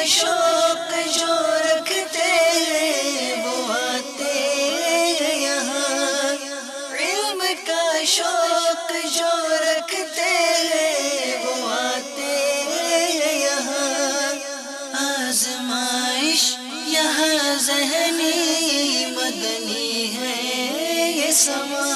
شوق جو رکھتے وہ آتے یہاں، علم کا شوق جو رکھتے وہ آتے یہاں، آزمائش یہاں ذہنی مدنی ہے یہ سما،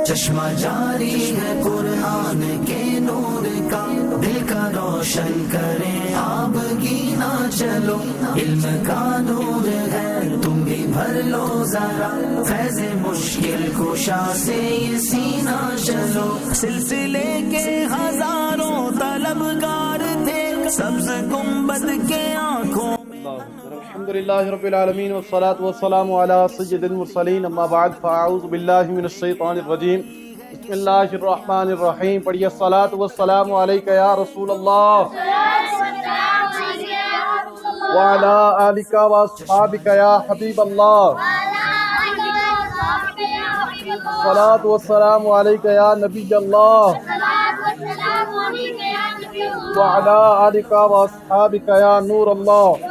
چشمہ جاری ہے قرآن کے نور کا، دل کا روشن کریں آپ گینا چلو، علم کا نور ہے تم بھی بھر لو ذرا، فیض مشکل کشا سے یہ سینہ چلو، سلسلے کے ہزاروں طلبگار تھے سبز گنبد کے آنکھوں۔ الحمد للہ رب العالمین والصلاة والسلام علی سید المرسلین، اما بعد فاعوذ باللہ من الشیطان الرجیم، بسم اللہ الرحمن الرحیم۔ پڑھیے الصلاة والسلام علیک یا رسول اللہ وعلی آلک واصحابک یا حبیب اللہ، الصلاة والسلام علیک یا نبی اللہ وعلی آلک واصحابک یا نور اللہ۔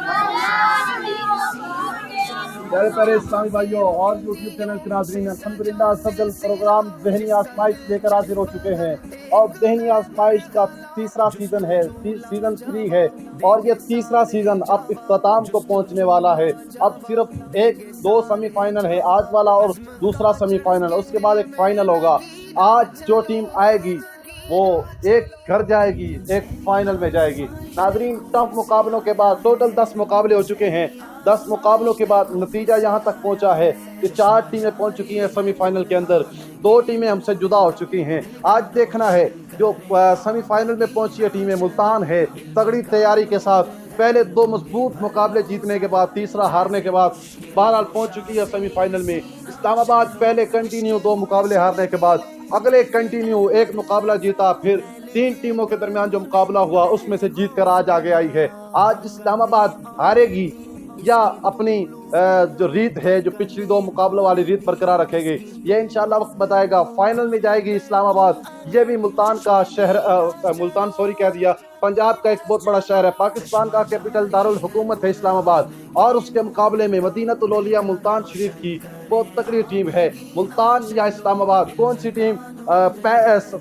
پیارے پیارے اسلامی بھائیوں اور یوٹیوب چینل کے ناظرین، الحمدللہ سب جلد پروگرام ذہنی آزمائش لے کر حاضر ہو چکے ہیں، اور ذہنی آزمائش کا تیسرا سیزن ہے، سیزن 3 ہے، اور یہ تیسرا سیزن اب اختتام کو پہنچنے والا ہے۔ اب صرف 2 سیمی فائنل ہے، آج والا اور دوسرا سیمی فائنل، اس کے بعد ایک فائنل ہوگا۔ آج جو ٹیم آئے گی وہ ایک گھر جائے گی، ایک فائنل میں جائے گی۔ ناظرین، ٹف مقابلوں کے بعد ٹوٹل 10 مقابلے ہو چکے ہیں۔ 10 مقابلوں کے بعد نتیجہ یہاں تک پہنچا ہے کہ 4 ٹیمیں پہنچ چکی ہیں سیمی فائنل کے اندر، 2 ٹیمیں ہم سے جدا ہو چکی ہیں۔ آج دیکھنا ہے جو سیمی فائنل میں پہنچی ہے ٹیمیں، ملتان ہے تگڑی تیاری کے ساتھ، پہلے 2 مضبوط مقابلے جیتنے کے بعد تیسرا ہارنے کے بعد بہرحال پہنچ چکی ہے سیمی فائنل میں۔ اسلام آباد پہلے کنٹینیو 2 مقابلے ہارنے کے بعد اگلے کنٹینیو 1 مقابلہ جیتا، پھر 3 ٹیموں کے درمیان جو مقابلہ ہوا اس میں سے جیت کر آج آگے آئی ہے۔ آج اسلام آباد ہارے گی یا اپنی جو ریت ہے، جو پچھلی 2 مقابلوں والی ریت برقرار رکھے گی، یہ انشاءاللہ وقت بتائے گا۔ فائنل میں جائے گی اسلام آباد، یہ بھی ملتان کا شہر، پنجاب کا ایک بہت بڑا شہر ہے، پاکستان کا کیپٹل دارالحکومت ہے اسلام آباد، اور اس کے مقابلے میں مدینۃ الاولیاء ملتان شریف کی بہت تکڑی ٹیم ہے۔ ملتان یا اسلام آباد کون سی ٹیم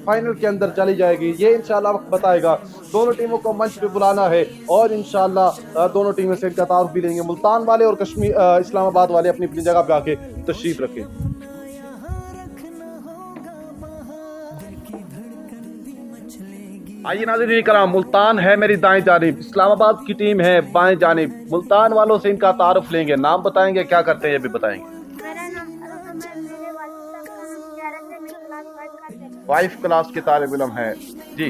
فائنل کے اندر چلی جائے گی، یہ انشاءاللہ وقت بتائے گا۔ دونوں ٹیموں کو منچ پہ بلانا ہے اور انشاءاللہ دونوں ٹیمیں سے ان کا تعارف بھی لیں گے۔ ملتان والے اور اسلام آباد والے اپنی اپنی جگہ پہ آ کے تشریف رکھیں۔ آئیے ناظرین کرام، ملتان ہے میری دائیں جانب، اسلام آباد کی ٹیم ہے بائیں جانب۔ ملتان والوں سے ان کا تعارف لیں گے، نام بتائیں گے، کیا کرتے ہیں یہ بھی بتائیں گے۔ میرا نام میرے والد صاحب کا نام زیارت ہے، میں کلاس 5 کا طالب 5 کلاس کے طالب علم ہے جی۔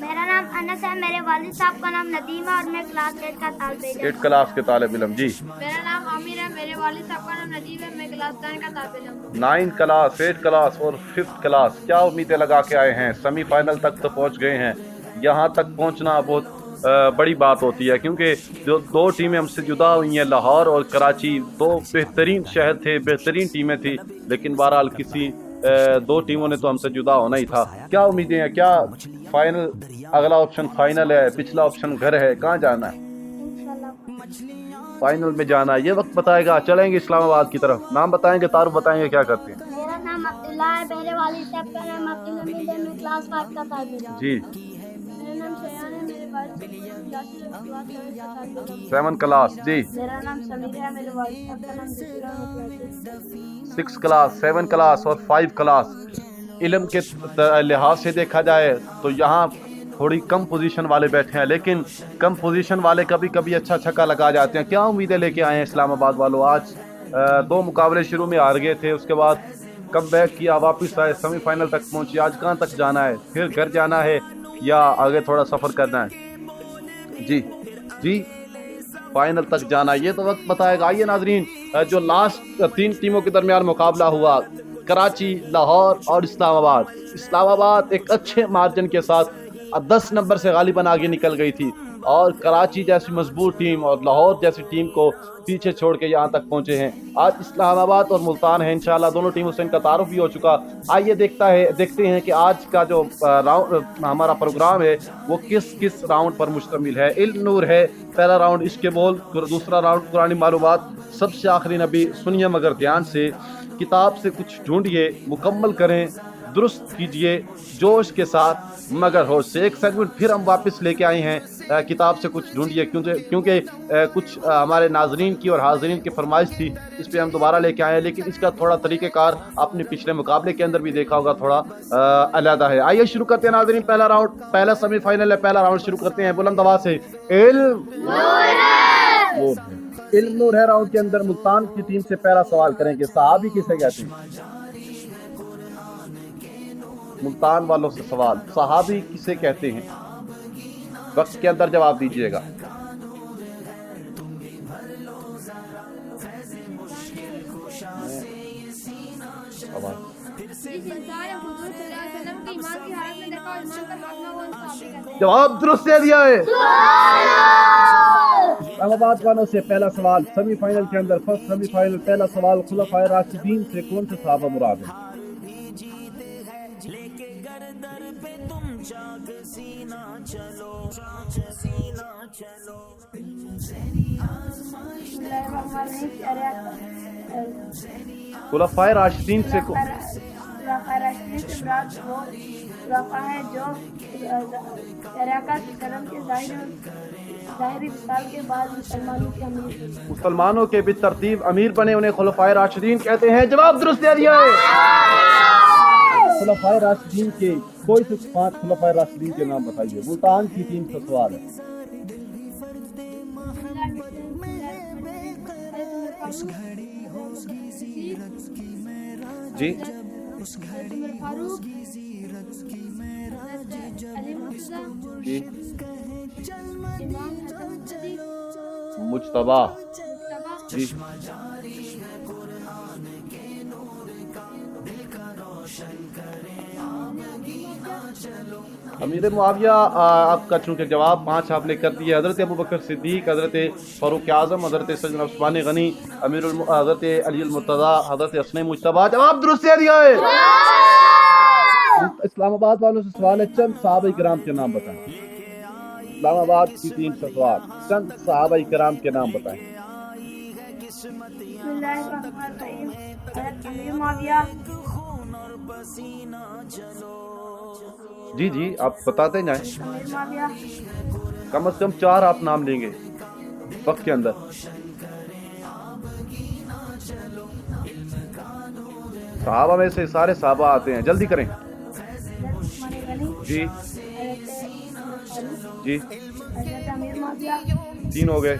میرا نام انس ہے، میرے والد صاحب کا نام ندیم ہے اور میں کلاس 8 کا طالب علم 8 کلاس کے طالب علم جی۔ میرا نام عامر ہے، میرے والد صاحب کا نام ندیم ہے، میں کلاس 9 کا طالب علم 9 کلاس، 8 کلاس اور 5th کلاس، کیا امیدیں لگا کے آئے ہیں؟ سیمی فائنل تک تو پہنچ گئے ہیں۔ یہاں تک پہنچنا بہت بڑی بات ہوتی ہے، کیونکہ جو 2 ٹیمیں ہم سے جدا ہوئی ہیں، لاہور اور کراچی، 2 بہترین شہر تھے، بہترین ٹیمیں تھیں، لیکن بہرحال کسی 2 ٹیموں نے تو ہم سے جدا ہونا ہی تھا۔ کیا امیدیں ہیں؟ کیا فائنل، اگلا آپشن فائنل ہے، پچھلا آپشن گھر ہے، کہاں جانا ہے؟ انشاءاللہ فائنل میں جانا ہے، یہ وقت بتائے گا۔ چلیں گے اسلام آباد کی طرف، نام بتائیں گے، تعارف بتائیں گے، کیا کرتے ہیں؟ میرا نام عبداللہ ہے، میرے والد صاحب کا نام عبدالحمید ہے، میں کلاس 5 کا طالب علم جی۔ میرا نام شیان ہے، میرے والد صاحب کلاس 7 کا طالب علم 7 کلاس جی۔ میرا نام سمیر ہے، میرے والد صاحب کا نام ذکر ہے، 6 کلاس، 7 کلاس اور 5 کلاس۔ علم کے لحاظ سے دیکھا جائے تو یہاں تھوڑی کم پوزیشن والے بیٹھے ہیں، لیکن کم پوزیشن والے کبھی کبھی اچھا چھکا لگا جاتے ہیں۔ کیا امیدیں لے کے آئے ہیں اسلام آباد والوں؟ آج 2 مقابلے شروع میں ہار گئے تھے، اس کے بعد کم بیک کیا، واپس آئے، سیمی فائنل تک پہنچی۔ آج کہاں تک جانا ہے؟ پھر گھر جانا ہے یا آگے تھوڑا سفر کرنا ہے؟ جی جی، فائنل تک جانا، یہ تو وقت بتائے گا۔ آئیے ناظرین، جو لاسٹ 3 ٹیموں کے درمیان مقابلہ ہوا، کراچی، لاہور اور اسلام آباد، اسلام آباد ایک اچھے مارجن کے ساتھ 10 نمبر سے غالباً آگے نکل گئی تھی، اور کراچی جیسی مضبوط ٹیم اور لاہور جیسی ٹیم کو پیچھے چھوڑ کے یہاں تک پہنچے ہیں. آج اسلام آباد اور ملتان ہے, انشاءاللہ دونوں ٹیموں سے ان کا تعارف بھی ہو چکا. آئیے دیکھتے ہیں کہ آج کا جو ہمارا پروگرام ہے وہ کس راؤنڈ پر مشتمل ہے. علم نور ہے پہلا راؤنڈ, اس کے بول, دوسرا راؤنڈ قرآن معلومات, سب سے آخری نبی. سنیے مگر دھیان سے, کتاب سے کچھ ڈھونڈیے, مکمل کریں, درست کیجئے, جوش کے ساتھ مگر ہوش سے. ایک سیگمنٹ پھر ہم واپس لے کے آئے ہیں, کتاب سے کچھ ڈھونڈیے, کیونکہ کچھ ہمارے ناظرین کی اور حاضرین کی فرمائش تھی, اس پہ ہم دوبارہ لے کے آئے ہیں. لیکن اس کا تھوڑا طریقہ کار اپنے پچھلے مقابلے کے اندر بھی دیکھا ہوگا, تھوڑا علیحدہ ہے. آئیے شروع کرتے ہیں ناظرین, پہلا راؤنڈ, پہلا سیمی فائنل ہے, پہلا راؤنڈ شروع کرتے ہیں. بلند آواز سے علم نور ہے. راؤنڈ کے اندر ملتان کی ٹیم سے پہلا سوال کریں کہ صحابی کسے کہتے ہیں؟ ملتان والوں سے سوال, صحابی کسے کہتے ہیں؟ وقت کے اندر جواب دیجئے گا. جواب درست دے دیا ہے. اسلام آباد والوں سے پہلا سوال سیمی فائنل کے اندر, فرسٹ سیمی فائنل, پہلا سوال خلفائے راشدین سے کون سے صحابہ مراد ہیں؟ خلفائے راشدین سے مسلمانوں کے بالترتیب امیر بنے, انہیں خلفائے راشدین کہتے ہیں. جواب درست دے دیا ہے. خلفائے راشدین کے کوئی سے 5 خلفائے راشدین کے نام بتائیے. ملتان کی ٹیم سے سوال ہے. جی جی مجتبیٰ جی. امیر معاویہ آپ کا چونکہ جواب 5 آپ نے کر دیے. حضرت ابوبکر صدیق, حضرت فاروق اعظم, حضرت سیدنا عثمان غنی, حضرت علی المرتضیٰ, حضرت حسن مجتبیٰ. جواب درست دے دیا ہے. اسلام آباد والوں سے سوال ہے, چند صحابہ کرام کے نام بتائیں. اسلام آباد کی ٹیم سے سوال, چند صحابہ کرام کے نام بتائیں. بسم اللہ الرحمن الرحیم. حضرت امیر معاویہ. جی جی آپ بتاتے جائیں. امیر معاویہ. کم از کم 4 آپ نام لیں گے وقت کے اندر. صحابہ میں سے سارے صحابہ آتے ہیں, جلدی کریں. جی جی 3 ہو گئے.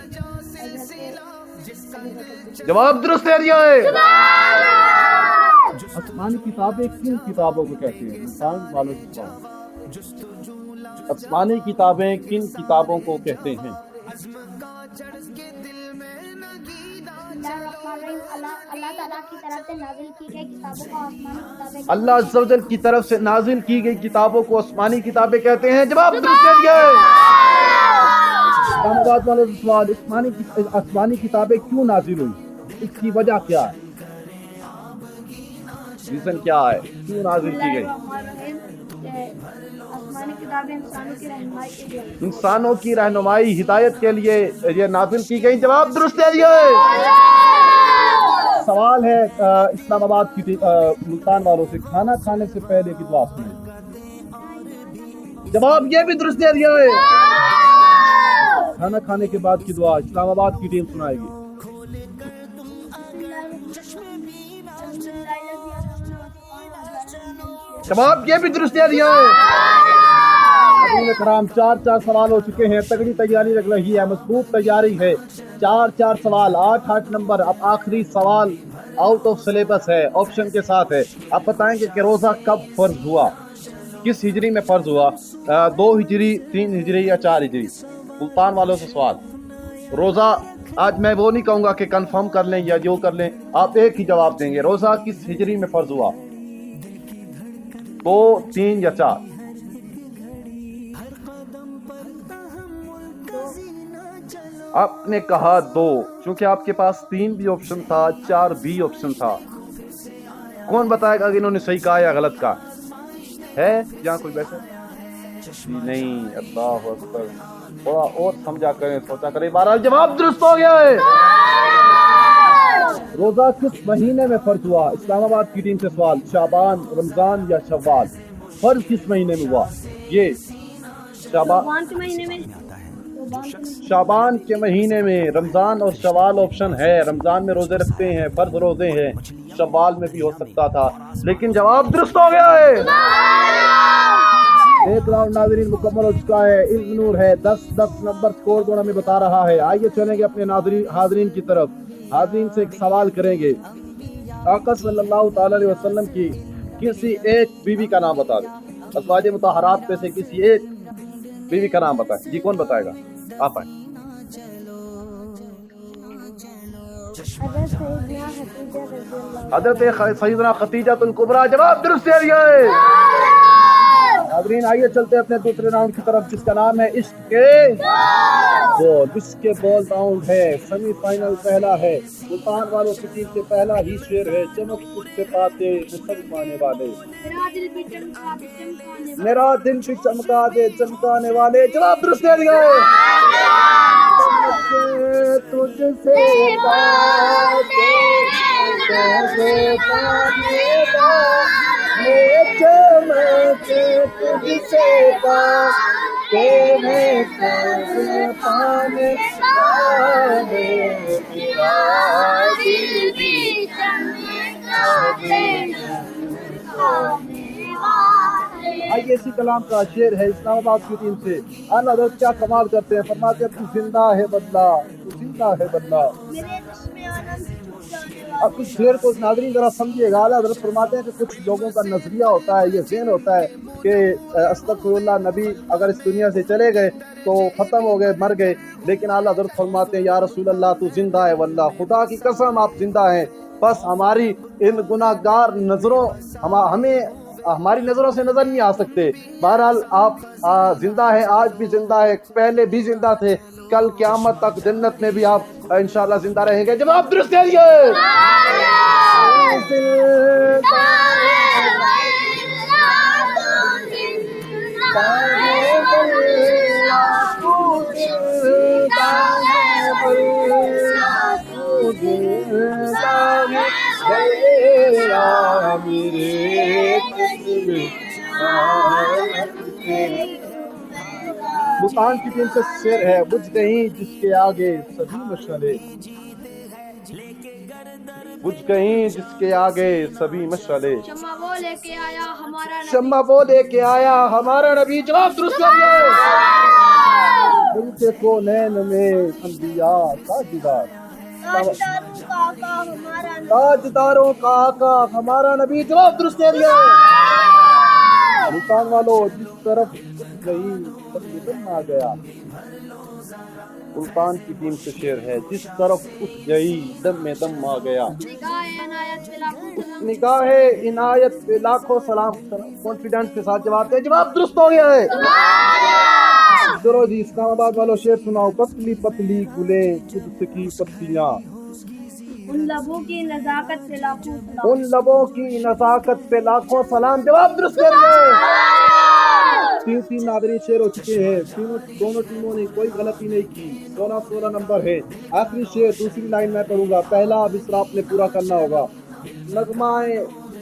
جواب درست دے دیا ہے. آسمانی کتابیں کن کتابوں کو کہتے ہیں؟ انسان والوں سے سوال. آسمانی کتابیں کن کتابوں کو کہتے ہیں؟ اللہ عز و جل کی طرف سے نازل کی گئی کتابوں کو آسمانی کتابیں کہتے ہیں. جواب درست دے دیا ہے. اسلام آباد والے سوال, آسمانی کتابیں کیوں نازل ہوئی, اس کی وجہ کیا ہے, ریزن کیا ہے, کیوں نازل کی گئی؟ انسانوں کی رہنمائی ہدایت کے لیے یہ نازل کی گئی. جواب درست دے دیا ہے. سوال ہے اسلام آباد کی ملتان والوں سے, کھانا کھانے سے پہلے کی دعا سنیں. جواب یہ بھی درست دے دیا ہے. کھانا کھانے کے بعد کی دعا اسلام آباد کی ٹیم سنائے گی. جواب یہ بھی درست دے دیا ہے. کرام 4 سوال ہو چکے ہیں. تگڑی تیاری لگ رہی ہے, مضبوط تیاری ہے. 4 سوال, 8 نمبر. اب آخری سوال آؤٹ آف سلیبس ہے, آپشن کے ساتھ ہے. آپ بتائیں کہ روزہ کب فرض ہوا, کس ہجری میں فرض ہوا, 2 ہجری, 3 ہجری یا 4 ہجری؟ ملتان والوں سے سوال. روزہ آج میں وہ نہیں کہوں گا کہ کنفرم کر لیں یا جو کر لیں, آپ ایک ہی جواب دیں گے. روزہ کس ہجری میں فرض ہوا, 2, 3 یا 4؟ آپ نے کہا 2، چونکہ آپ کے پاس 3 بھی آپشن تھا، 4 بھی آپشن تھا. کون بتائے گا کہ انہوں نے صحیح کہا یا غلط کہا ہے؟ یہاں کوئی بیٹھے جی نہیں. اللہ اکبر، تھوڑا اور سمجھا کریں، سوچا کریں. بہرحال جواب درست ہو گیا ہے. روزہ کس مہینے میں فرض ہوا؟ اسلام آباد کی ٹیم سے سوال. شعبان، رمضان یا شوال؟ فرض کس مہینے میں ہوا؟ یہ شعبان کے مہینے میں. شعبان کے مہینے میں. رمضان اور شوال آپشن ہے. رمضان میں روزے رکھتے ہیں، فرض روزے ہیں. شوال میں بھی ہو سکتا تھا، لیکن جواب درست ہو گیا ہے. ایک راؤنڈ ناظرین مکمل ہو چکا ہے. علم نور ہے 10 نمبر اسکور بورڈ ہمیں بتا رہا ہے. آئیے چلیں گے اپنے حاضرین کی طرف. حاضرین سے ایک سوال کریں گے. آقا صلی اللہ تعالی علیہ وسلم کی کسی ایک بیوی کا نام بتا دیں. ازواج مطہرات میں سے کسی ایک بیوی کا نام بتائیں. جی کون بتائے گا؟ آپ آئیں. حضرت سیدنا خدیجہ الکبریٰ. جواب درست ہے. حاضرین آئیے چلتے ہیں اپنے دوسرے راؤنڈ کی طرف، جس کا نام ہے عشق کے بول. عشق کے بول راؤنڈ ہے. سیمی فائنل پہلا ہے. سلطان والوں کی ٹیم سے پہلا ہی شعر ہے. چمک کچھ سے پاتے مسلمانے والے. میرا دل بھی چمکا دے چمکانے والے. جواب درست ہے. تجھ سے آئیے اسی کلام کا شعر ہے اسلام آباد کی ٹیم سے. اعلیٰ حضرت کیا کمال کرتے ہیں، فرماتے ہیں تو زندہ ہے بدلا، تو زندہ ہے بدلا. اب اس شعر کو ناظرین ذرا سمجھیے گا. اعلیٰ حضرت فرماتے ہیں کہ کچھ لوگوں کا نظریہ ہوتا ہے، یہ ذہن ہوتا ہے کہ استغفر اللہ، نبی اگر اس دنیا سے چلے گئے تو ختم ہو گئے، مر گئے. لیکن اعلیٰ حضرت فرماتے ہیں یا رسول اللہ تو زندہ ہے واللہ، خدا کی قسم آپ زندہ ہیں. بس ہماری ان گناہ گار نظروں ہمیں ہماری نظروں سے نظر نہیں آ سکتے. بہرحال آپ زندہ ہیں، آج بھی زندہ ہے، پہلے بھی زندہ تھے، کل قیامت تک جنت میں بھی آپ انشاءاللہ زندہ رہیں گے. جواب درست ہے. ملتان کی ٹیم سے شعر ہے. بجھ گئی جس کے آگے سبھی مشعلیں، بجھ گئی جس کے آگے سبھی مشعلیں. شمع وہ لے کے آیا ہمارا نبی. شمع وہ لے کے آیا ہمارا نبی. جواب درست ہے. ملک کونین میں انبیاء تاجدار، تاجداروں کا آقا ہمارا نبی. جواب درست ہے. ملتان والوں جس طرف گئی دم آ گیا. سلطان کی ٹیم سے شعر ہے. جس طرف اٹھ گئی دم میں دم آ گیا. نگاہ عنایت پہ لاکھوں سلام. کانفیڈنس کے ساتھ جواب دے. جواب درست ہو گیا ہے. چلو جی اسلام آباد والوں شعر سناؤ. پتلی پتلی گلیں قدس کی پتیاں، ان لبوں کی نزاکت پہ لاکھوں سلام. ان لبوں کی نزاکت پہ لاکھوں سلام. جواب درست ہے. 3 ناظرین شعر ہو چکے ہیں. دونوں ٹیموں نے کوئی غلطی نہیں کی. 16 نمبر ہے. آخری شعر دوسری لائن میں پڑھوں گا. پہلا مصرع آپ نے پورا کرنا ہوگا. نغمہ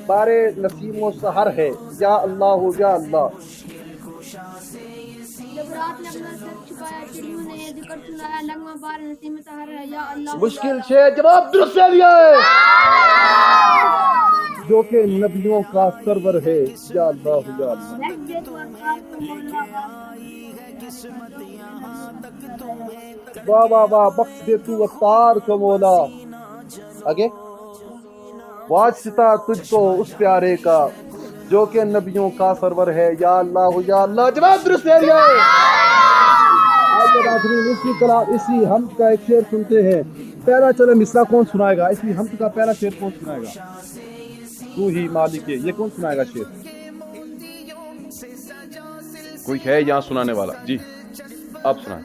بارے نسیم و سحر ہے یا اللہ یا اللہ. جب رات نے اپنا سر چھپایا چڑیوں نے یہ ذکر سنایا، نغمہ بار نسیم سحر ہے یا اللہ. مشکل شعر. جواب درست ہے. جو کہ نبیوں کا سرور ہے یا اللہ یا اللہ. واہ واہ واہ. بخش دے تو اختار کو مولا. آگے. واسطہ تجھ کو اس پیارے کا جو کہ نبیوں کا سرور ہے یا اللہ یا اللہ. جواب درست ہے. اسی حمد کا ایک شعر سنتے ہیں. پہلا چلے مصرع کون سنائے گا؟ اسی حمد کا پہلا شعر کون سنائے گا؟ تو ہی مالک ہے. یہ کون سنائے گا شعر؟ کوئی ہے یہاں سنانے والا؟ جی آپ سنائیں.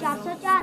404,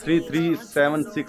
33763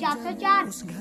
404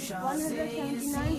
179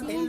3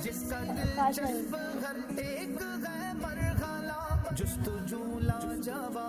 5057।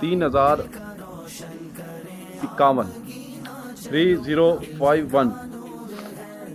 3051 3051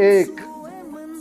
1।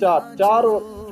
4 4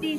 30।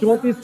34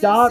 4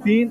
3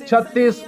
36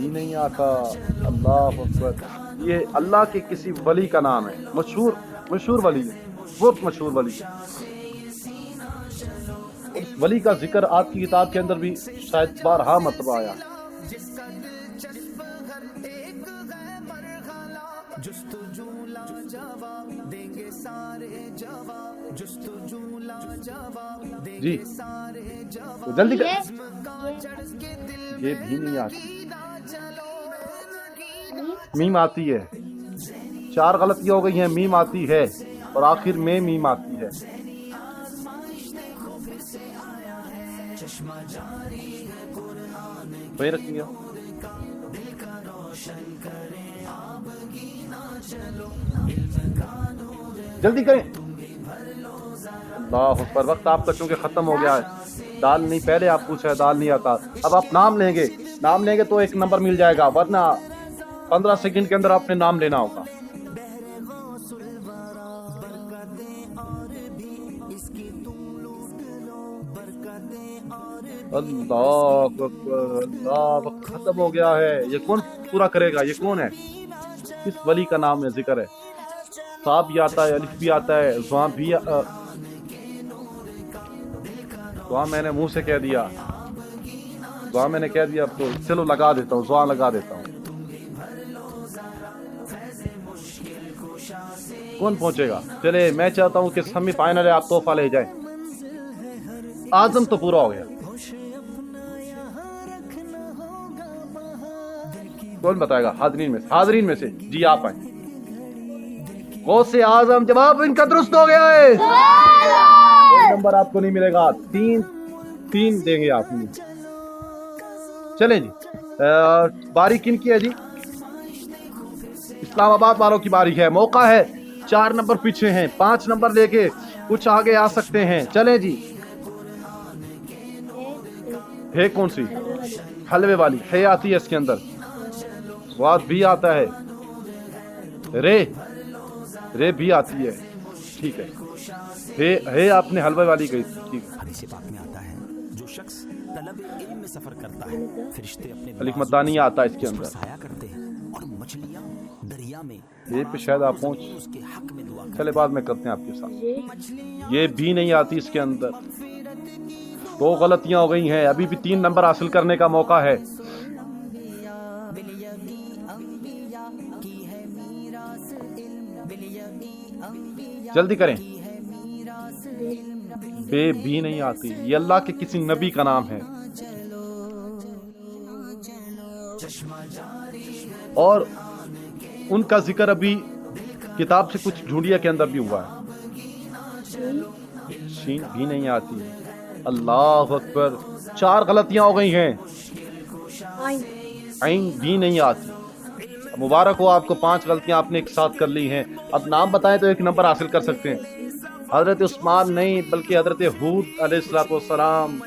بھی نہیں آتا. اللہ اکبر. یہ اللہ کے کسی ولی کا نام ہے, مشہور ولی ہے, بہت مشہور ولی ہے. اس ولی کا ذکر آپ کی کتاب کے اندر بھی شاید 12 مرتبہ آیا. جی تو جلدی کر. یہ بھی نہیں آتی. میم آتی ہے. 4 غلطیاں ہو گئی ہیں. میم آتی ہے اور آخر میں میم آتی ہے. وہی رکھیں گے. جلدی کریں. اللہ اکبر. وقت آپ کا چونکہ ختم ہو گیا ہے. دال نہیں, پہلے آپ پوچھا ہے دال نہیں آتا. اب آپ نام لیں گے تو 1 نمبر مل جائے گا, ورنہ 15 سیکنڈ کے اندر آپ نے نام لینا ہوگا. اللہ اکبر. اللہ, وقت ختم ہو گیا ہے. یہ کون پورا کرے گا؟ یہ کون ہے؟ کس ولی کا نام ہے ذکر ہے؟ صاد بھی آتا ہے, الف بھی آتا ہے, زواں بھی. زواں میں نے منہ سے کہہ دیا, تو چلو لگا دیتا ہوں, زواں لگا دیتا ہوں. کون پہنچے گا؟ چلے, میں چاہتا ہوں کہ سیمی فائنل ہے, آپ تحفہ لے جائیں. آزم تو پورا ہو گیا. کون بتائے گا حاضرین میں سے؟ جی آپ آئیں. غوث اعظم, جواب ان کا درست ہو گیا ہے. کوئی نمبر آپ کو نہیں ملے گا. 3 دیں گے آپ. چلیں جی, باری کن کی ہے جی؟ اسلام آباد والوں کی باری ہے. موقع ہے, 4 نمبر پیچھے ہیں, 5 نمبر لے کے کچھ آگے آ سکتے ہیں. چلیں جی. ہے کون سی؟ حلوے والی. ہے آتی ہے اس کے اندر. واد بھی آتا ہے. رے بھی آتی ہے. ٹھیک ہے. ہے آپ نے حلوے والی گئی. ٹھیک ہے. حدیث پاک میں آتا ہے جو شخص طلب علم میں سفر کرتا ہے فرشتے اپنے الف مدانی آتا ہے اس کے اندر. سایہ کرتے ہیں اور مچھلیاں دریا میں یہ پہ شاید آپ پہنچ. اس کے حق میں دعا چلے بعد میں کرتے ہیں آپ کے ساتھ. یہ بھی نہیں آتی اس کے اندر. 2 غلطیاں ہو گئی ہیں. ابھی بھی 3 نمبر حاصل کرنے کا موقع ہے. جلدی کریں. بے بھی نہیں آتی. یہ اللہ کے کسی نبی کا نام ہے اور ان کا ذکر ابھی کتاب سے کچھ ڈھونڈیا کے اندر بھی ہوا ہے. شین بھی نہیں آتی. اللہ اکبر. 4 غلطیاں ہو گئی ہیں. عین بھی نہیں آتی. مبارک ہو آپ کو, 5 غلطیاں آپ نے ایک ساتھ کر لی ہیں. اب نام بتائیں تو 1 نمبر حاصل کر سکتے ہیں. حضرت عثمان نہیں بلکہ حضرت ہود علیہ السلام.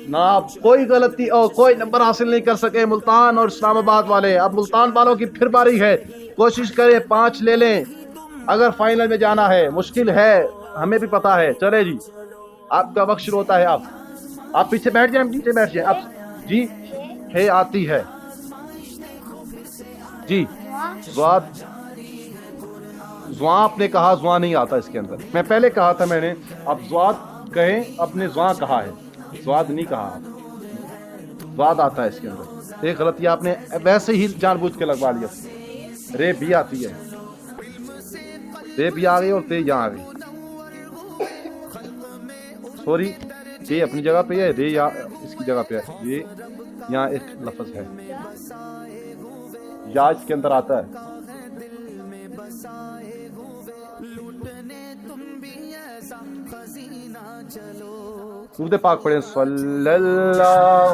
نہ کوئی غلطی اور کوئی نمبر حاصل نہیں کر سکے ملتان اور اسلام آباد والے. اب ملتان والوں کی پھر باری ہے. کوشش کریں 5 لے لیں اگر فائنل میں جانا ہے. مشکل ہے, ہمیں بھی پتا ہے. چلے جی, آپ کا وقت شروع ہوتا ہے. آپ پیچھے بیٹھ جائیں. اب جی ہے آتی ہے. جی زواں آپ نے کہا. زواں نہیں آتا اس کے اندر. میں پہلے کہا تھا میں نے, اب زواد کہیں, اپنے زواں کہا ہے, زواد نہیں کہا. زواد آتا ہے اس کے اندر. 1 غلطی آپ نے ویسے ہی جان بوجھ کے لگوا لیا. رے بھی آتی ہے. رے بھی آ گئی اور تے یہاں آ گئی. سوری, یہ اپنی جگہ پہ ہے, رے یا اس کی جگہ پہ ہے. یہ یہاں ایک لفظ ہے, یا اس کے اندر آتا ہے. درود پاک پڑھیں. صلی اللہ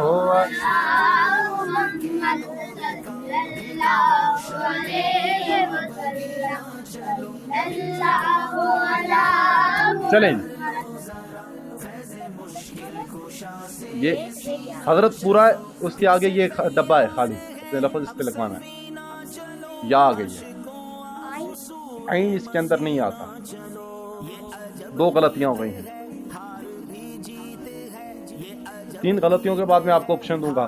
چلیں. یہ حضرت پورا ہے, اس کے آگے یہ ڈبہ ہے خالی, لفظ اس پہ لگوانا ہے. یا آ گئی ہے. عین اس کے اندر نہیں آتا. 2 غلطیاں ہو گئی ہیں. 3 غلطیوں کے بعد میں آپ کو آپشن دوں گا.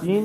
3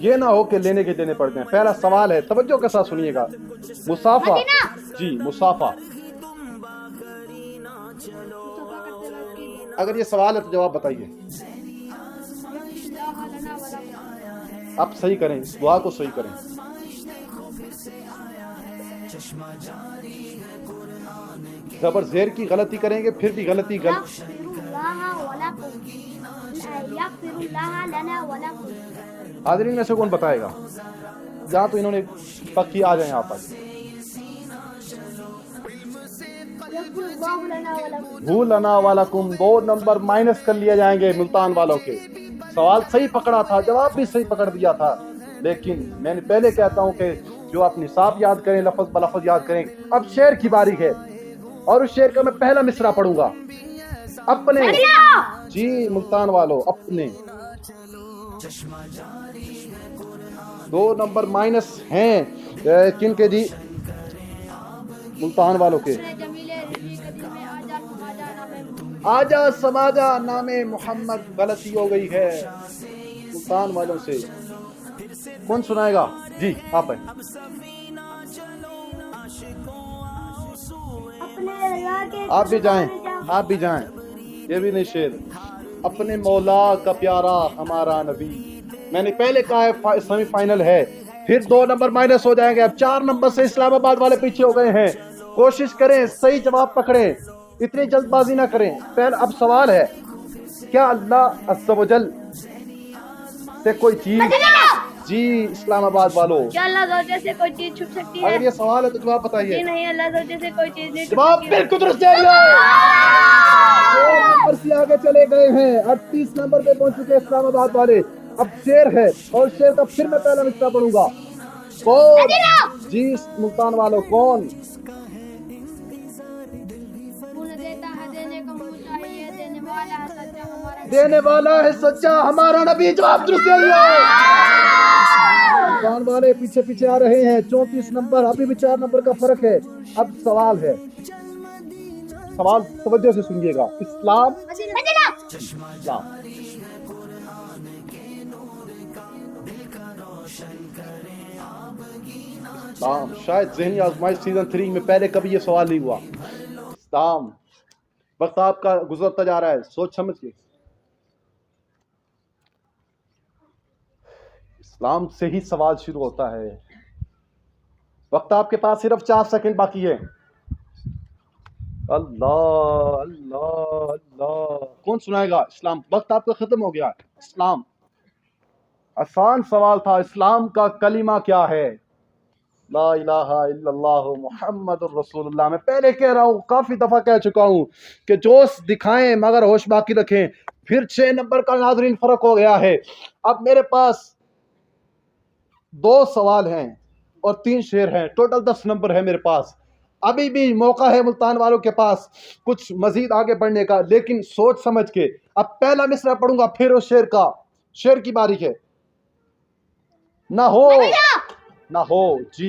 یہ نہ ہو کہ لینے کے دینے پڑ جائیں. پہلا سوال ہے, توجہ کے ساتھ سنیے گا. مسافہ, جی مسافہ, مصطفیٰ کرتے وقت کی اگر یہ سوال ہے تو جواب بتائیے. اللہ لنا ولکم. اب صحیح کریں, اس دعا کو صحیح کریں. زبر زیر کی غلطی کریں گے پھر بھی غلطی یغفر اللہ ولکم. یغفر اللہ لنا ولکم. حاضرین میں سے کون بتائے گا؟ جہاں تو انہوں نے پکی آ جائیں آپ پر. یغفر اللہ لنا ولکم. بھو لنا ولکم 2 نمبر مائنس کر لیے جائیں گے ملتان والوں کے. سوال صحیح پکڑا تھا, جواب بھی صحیح پکڑ دیا تھا, لیکن میں نے پہلے کہتا ہوں کہ جو آپ نصاب یاد کریں, لفظ بلفظ یاد کریں. اب شعر کی باری ہے اور اس شعر کا میں پہلا مصرع پڑھوں گا. اپنے, جی ملتان والوں اپنے 2 نمبر مائنس ہیں کن کے جی؟ ملتان والوں کے. جمیل رضی قدیم میں آجا سماجا نام آجا سماجا نام محمد, غلطی ہو گئی ہے ملتان والوں سے. کون سنائے گا؟ جی آپ ہیں. اپنے اللہ کے آپ بھی جائیں, آپ بھی جائیں. یہ بھی نہیں شعر. اپنے مولا کا پیارا ہمارا نبی. میں نے پہلے کہا ہے سیمی فائنل ہے, پھر 2 نمبر مائنس ہو جائیں گے. اب 4 نمبر سے اسلام آباد والے پیچھے ہو گئے ہیں. کوشش کریں صحیح جواب پکڑیں, اتنی جلد بازی نہ کریں. پہلا اب سوال ہے, کیا اللہ عز و جل سے کوئی چیز, جی اسلام آباد والوں, کیا اللہ زوجہ سے کوئی چیز چھپ سکتی ہے؟ اگر یہ سوال ہے تو جواب جی بتائیے. نہیں, اللہ زوجہ سے کوئی چیز نہیں چھپ جواب سکتی ہے. بالکل درست ہے. 2 نمبر سے آگے چلے گئے ہیں, 38 نمبر پہ پہنچ چکے اسلام آباد والے. اب شعر ہے اور شعر کا پھر میں پہلا مصرع پڑھوں گا. کون جی ملتان والوں کون؟ انہیں دیتا ہے دینے کو منہ چاہیے, دینے والا ہے سچا ہمارا. دینے والا ہے سچا ہمارا نبی. جواب درست ہے. ملتان والے پیچھے پیچھے آ رہے ہیں. 34 نمبر, ابھی بھی 4 نمبر کا فرق ہے. اب سوال ہے, سوال توجہ سے سنیے گا. اسلام, اسلام اسلام شاید ذہنی آزمائش سیزن 3 میں پہلے کبھی یہ سوال نہیں ہوا. اسلام, وقت آپ کا گزرتا جا رہا ہے, سوچ سمجھ کے. اسلام سے ہی سوال شروع ہوتا ہے. وقت آپ کے پاس صرف 4 سیکنڈ باقی ہے. اللہ اللہ اللہ, کون سنائے گا؟ اسلام, وقت آپ کا ختم ہو گیا. اسلام آسان سوال تھا. اسلام کا کلمہ کیا ہے؟ لا الہ الا اللہ محمد الرسول اللہ. میں پہلے کہہ رہا ہوں, کافی دفعہ کہہ چکا ہوں کہ جوش دکھائیں مگر ہوش باقی رکھیں. پھر 6 نمبر کا ناظرین فرق ہو گیا ہے. اب میرے پاس 2 سوال ہیں اور 3 شعر ہیں, ٹوٹل 10 نمبر ہے میرے پاس. ابھی بھی موقع ہے ملتان والوں کے پاس کچھ مزید آگے بڑھنے کا, لیکن سوچ سمجھ کے. اب پہلا مصرع پڑھوں گا, پھر اس شعر کی باری ہے. نہ ہو نہ ہو, جی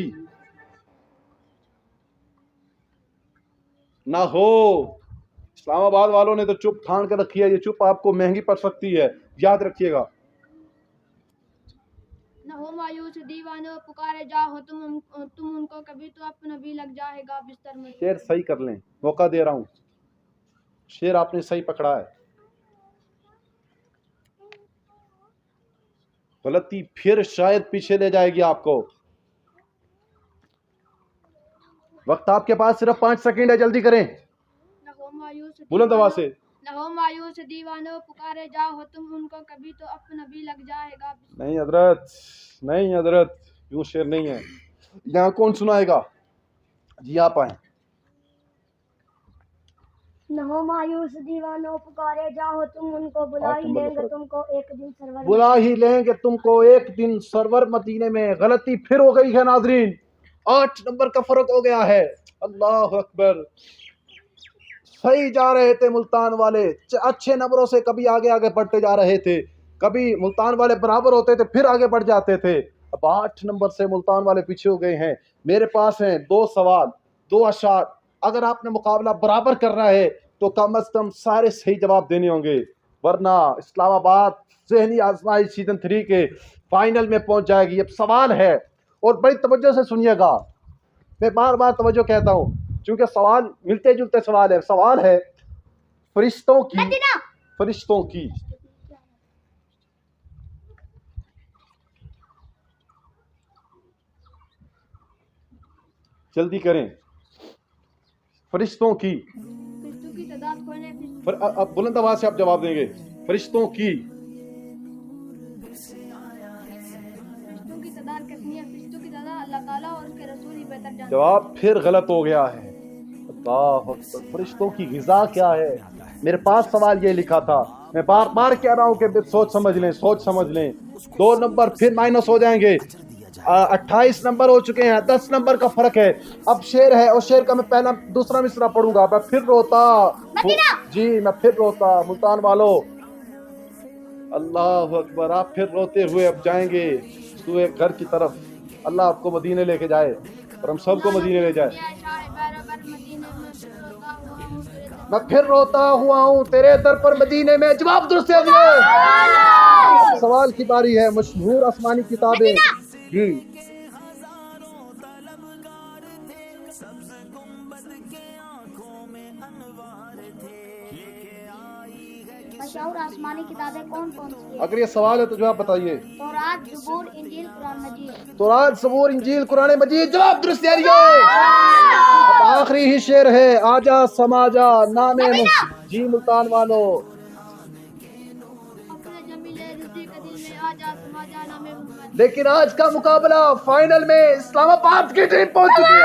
نہ ہو. اسلام آباد والوں نے تو چپ ٹھان کے رکھی ہے. یہ چپ آپ کو مہنگی پڑ سکتی ہے, یاد رکھیے گا. نہ ہو مایوس دیوانو, پکارے جاؤ تم ان کو, کبھی تو اپنا بھی لگ جائے گا بستر میں. شعر صحیح کر لیں, موقع دے رہا ہوں. شعر آپ نے صحیح پکڑا ہے. غلطی پھر شاید پیچھے لے جائے گی آپ کو. وقت آپ کے پاس صرف 5 سیکنڈ ہے, جلدی کریں. نہ ہو مایوس بلند آواز سے. نہ ہو مایوس دیوانو, پکارے جاؤ تم ان کو, کبھی تو اپنا بھی لگ جائے گا. نہیں حضرت, نہیں حضرت, یوں شعر نہیں ہے. یہاں کون سنائے گا؟ جی آپ آئیں. نہ ہو مایوس دیوانوں, پکارے جاؤ تم ان کو, بلا ہی لیں گے تم کو ایک دن سرور. بلا ہی لیں گے تم کو ایک دن سرور مدینے میں. غلطی پھر ہو گئی ہے ناظرین, 8 نمبر کا فرق ہو گیا ہے. اللہ اکبر. صحیح جا رہے تھے ملتان والے, اچھے نمبروں سے کبھی آگے آگے بڑھتے جا رہے تھے, کبھی ملتان والے برابر ہوتے تھے پھر آگے بڑھ جاتے تھے. اب 8 نمبر سے ملتان والے پیچھے ہو گئے ہیں. میرے پاس ہیں 2 سوال 2 اشعار. اگر آپ نے مقابلہ برابر کرنا ہے تو کم از کم سارے صحیح جواب دینے ہوں گے. ورنہ اسلام آباد ذہنی آزمائش سیزن 3 کے فائنل میں پہنچ جائے گی. اب سوال ہے اور بڑی توجہ سے سنیے گا, میں بار بار توجہ کہتا ہوں چونکہ سوال ملتے جلتے سوال ہے. سوال ہے فرشتوں کی جلدی کریں, فرشتوں کی فرشتوں کی تعداد کون ہے؟ اب بلند آواز سے آپ جواب دیں گے. فرشتوں کی فرشتوں کی تعداد کتنی ہے؟ فرشتوں کی تعداد اللہ تعالیٰ اور اس کے رسول ہی بہتر جانتے ہیں. جواب پھر غلط ہو گیا ہے. اللہ اکبر. فرشتوں کی غذا کیا ہے؟ میرے پاس سوال یہ لکھا تھا, میں بار بار کہہ رہا ہوں کہ سوچ سمجھ لیں. 2 نمبر پھر مائنس ہو جائیں گے. 28 نمبر ہو چکے ہیں, 10 نمبر کا فرق ہے. اب شعر ہے اور شعر کا میں دوسرا مصرع پڑھوں گا. میں پھر روتا ملتان والو, اللہ اکبر. آپ پھر روتے ہوئے اب جائیں گے سوئے گھر کی طرف. اللہ آپ کو مدینے لے کے جائے اور ہم سب کو مدینے لے جائے. میں پھر روتا ہوا ہوں تیرے در پر مدینے میں. جواب درست ہے. سوال کی باری ہے. مشہور آسمانی کتابیں جی مشہور آسمانی کتابیں کون کون سی ہیں؟ اگر یہ سوال ہے تو جواب بتائیے. تورات، زبور، انجیل، قرآن مجید. تورات، زبور، انجیل، قرآن مجید. جواب درست ہے. اب آخری ہی شعر ہے. آجا سماجا نام جی ملتان والو. لیکن آج کا مقابلہ فائنل میں اسلام آباد کی ٹیم پہنچ چکی ہے.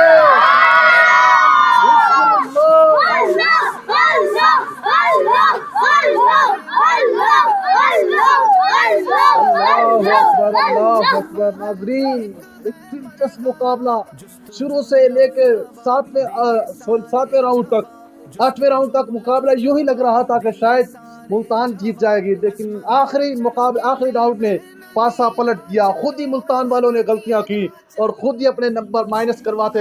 اللہ اکبر. ناظرین, دلچسپ مقابلہ شروع سے لے کے 7ویں راؤنڈ تک 8ویں راؤنڈ تک مقابلہ یوں ہی لگ رہا تھا کہ شاید ملتان جیت جائے گی, لیکن آخری راؤنڈ میں پاسا پلٹ دیا. خود ہی ملتان والوں نے غلطیاں کی اور خود ہی اپنے نمبر مائنس کرواتے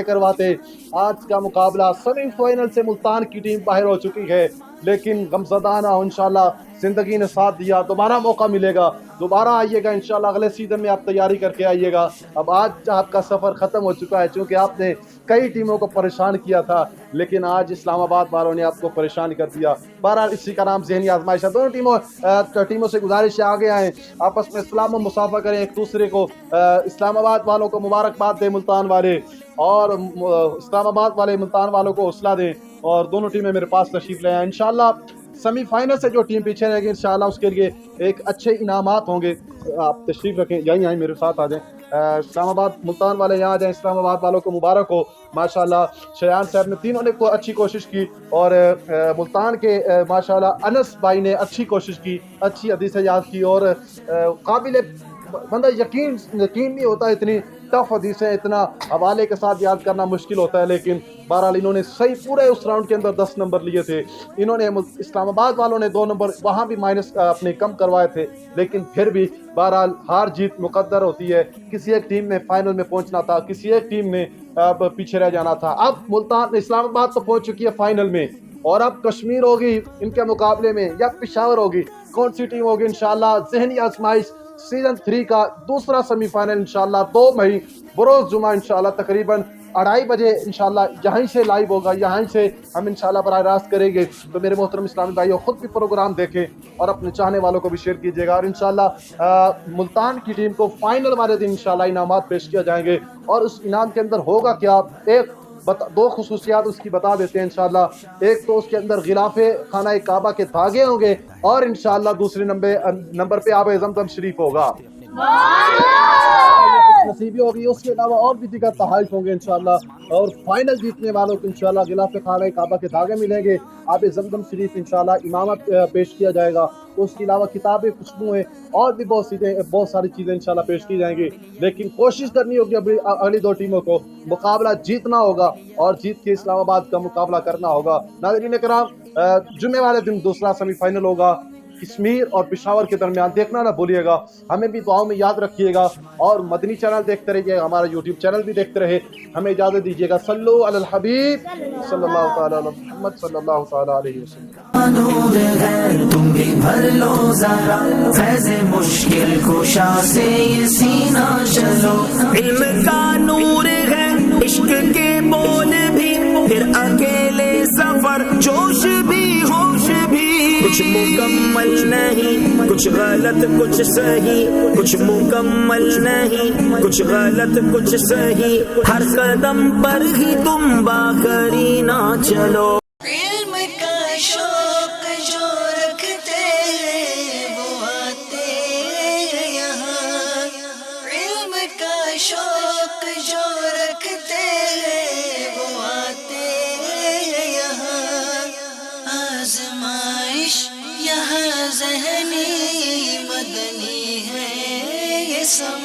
آج کا مقابلہ سیمی فائنل سے ملتان کی ٹیم باہر ہو چکی ہے. لیکن غمزدہ نہ ہو, انشاءاللہ زندگی نے ساتھ دیا, دوبارہ موقع ملے گا, دوبارہ آئیے گا انشاءاللہ. اگلے سیزن میں آپ تیاری کر کے آئیے گا. اب آج آپ کا سفر ختم ہو چکا ہے چونکہ آپ نے کئی ٹیموں کو پریشان کیا تھا, لیکن آج اسلام آباد والوں نے آپ کو پریشان کر دیا. بہرحال اسی کا نام ذہنی آزمائش ہے. دونوں ٹیموں سے گزارش ہے آگے آئیں, آپس میں سلام و مصافحہ کریں ایک دوسرے کو. اسلام آباد والوں کو مبارکباد دیں ملتان والے, اور اسلام آباد والے ملتان والوں کو حوصلہ دیں, اور دونوں ٹیمیں میرے پاس تشریف لے آئیں. انشاءاللہ سیمی فائنل سے جو ٹیم پیچھے رہے گی انشاءاللہ اس کے لیے ایک اچھے انعامات ہوں گے. آپ تشریف رکھیں, یہیں آئیں میرے ساتھ آ جائیں. اسلام آباد ملتان والے یہاں آ جائیں. اسلام آباد والوں کو مبارک ہو. ماشاءاللہ شیان صاحب نے تینوں نے اچھی کوشش کی, اور ملتان کے ماشاءاللہ انس بھائی نے اچھی کوشش کی, اچھی حدیثیں یاد کی, اور قابل بندہ یقین نہیں ہوتا, اتنی ٹف حدیثیں اتنا حوالے کے ساتھ یاد کرنا مشکل ہوتا ہے. لیکن بہرحال انہوں نے صحیح پورے اس راؤنڈ کے اندر 10 نمبر لیے تھے. انہوں نے اسلام آباد والوں نے 2 نمبر وہاں بھی مائنس اپنے کم کروائے تھے, لیکن پھر بھی بہرحال ہار جیت مقدر ہوتی ہے. کسی ایک ٹیم نے فائنل میں پہنچنا تھا, کسی ایک ٹیم نے پیچھے رہ جانا تھا. اب ملتان اسلام آباد تو پہنچ چکی ہے فائنل میں, اور اب کشمیر ہوگی ان کے مقابلے میں یا پشاور ہوگی. کون سی ٹیم ہوگی انشاءاللہ ذہنی آزمائش سیزن 3 کا دوسرا سیمی فائنل انشاءاللہ 2 مئی بروز جمعہ انشاءاللہ تقریباً 2:30 بجے انشاءاللہ یہیں سے لائیو ہوگا, یہیں سے ہم انشاءاللہ براہ راست کریں گے. تو میرے محترم اسلامی بھائیو, خود بھی پروگرام دیکھیں اور اپنے چاہنے والوں کو بھی شیئر کیجیے گا. اور انشاءاللہ ملتان کی ٹیم کو فائنل والے دن انشاءاللہ انعامات پیش کیا جائیں گے, اور اس انعام کے اندر ہوگا کیا, 2 خصوصیات اس کی بتا دیتے ہیں انشاءاللہ. ایک تو اس کے اندر غلاف خانہ کعبہ کے دھاگے ہوں گے, اور انشاءاللہ دوسرے نمبر پہ آب زمزم شریف ہوگا. نصیبی ہوگی. اس کے علاوہ اور بھی دیگر تحائف ہوں گے انشاءاللہ, اور فائنل جیتنے والوں کو انشاءاللہ غلاف خانہ کعبہ کے دھاگے ملیں گے, آب زمزم شریف انشاءاللہ امامت پیش کیا جائے گا. اس کے علاوہ کتابیں, خوشبوئیں اور بھی بہت ساری چیزیں انشاءاللہ پیش کی جائیں گی. لیکن کوشش کرنی ہوگی اگلی 2 ٹیموں کو مقابلہ جیتنا ہوگا, اور جیت کے اسلام آباد کا مقابلہ کرنا ہوگا. ناظرین کرام, جمعے والے دن دوسرا سیمی فائنل ہوگا کشمیر اور پشاور کے درمیان. دیکھنا نہ بھولیے گا, ہمیں بھی دعاؤں میں یاد رکھیے گا, اور مدنی چینل دیکھتے رہیے, ہمارا یوٹیوب چینل بھی دیکھتے رہے. ہمیں اجازت دیجیے گا. صلو علی الحبیب صلی اللہ تعالی علی محمد صلی اللہ تعالی علیہ وسلم. نور ہے تم بھی بھر لو ذرا فیض مشکل کشا سے یہ سینہ چلو. علم کا نور ہے عشق کے بول بھی پھر اکیلے سفر جوش بھی ہوش بھی. کچھ مکمل نہیں کچھ غلط کچھ صحیح کچھ مکمل نہیں کچھ غلط کچھ صحیح ہر قدم پر ہی تم باخری نہ چلو. علم کا شوق جو رکھتے ہیں وہ آتے ہیں یہاں. علم کا شوق جو رکھتے ہیں وہ آتے ہیں یہاں. آزمائش یہاں ذہنی مدنی ہے یہ سب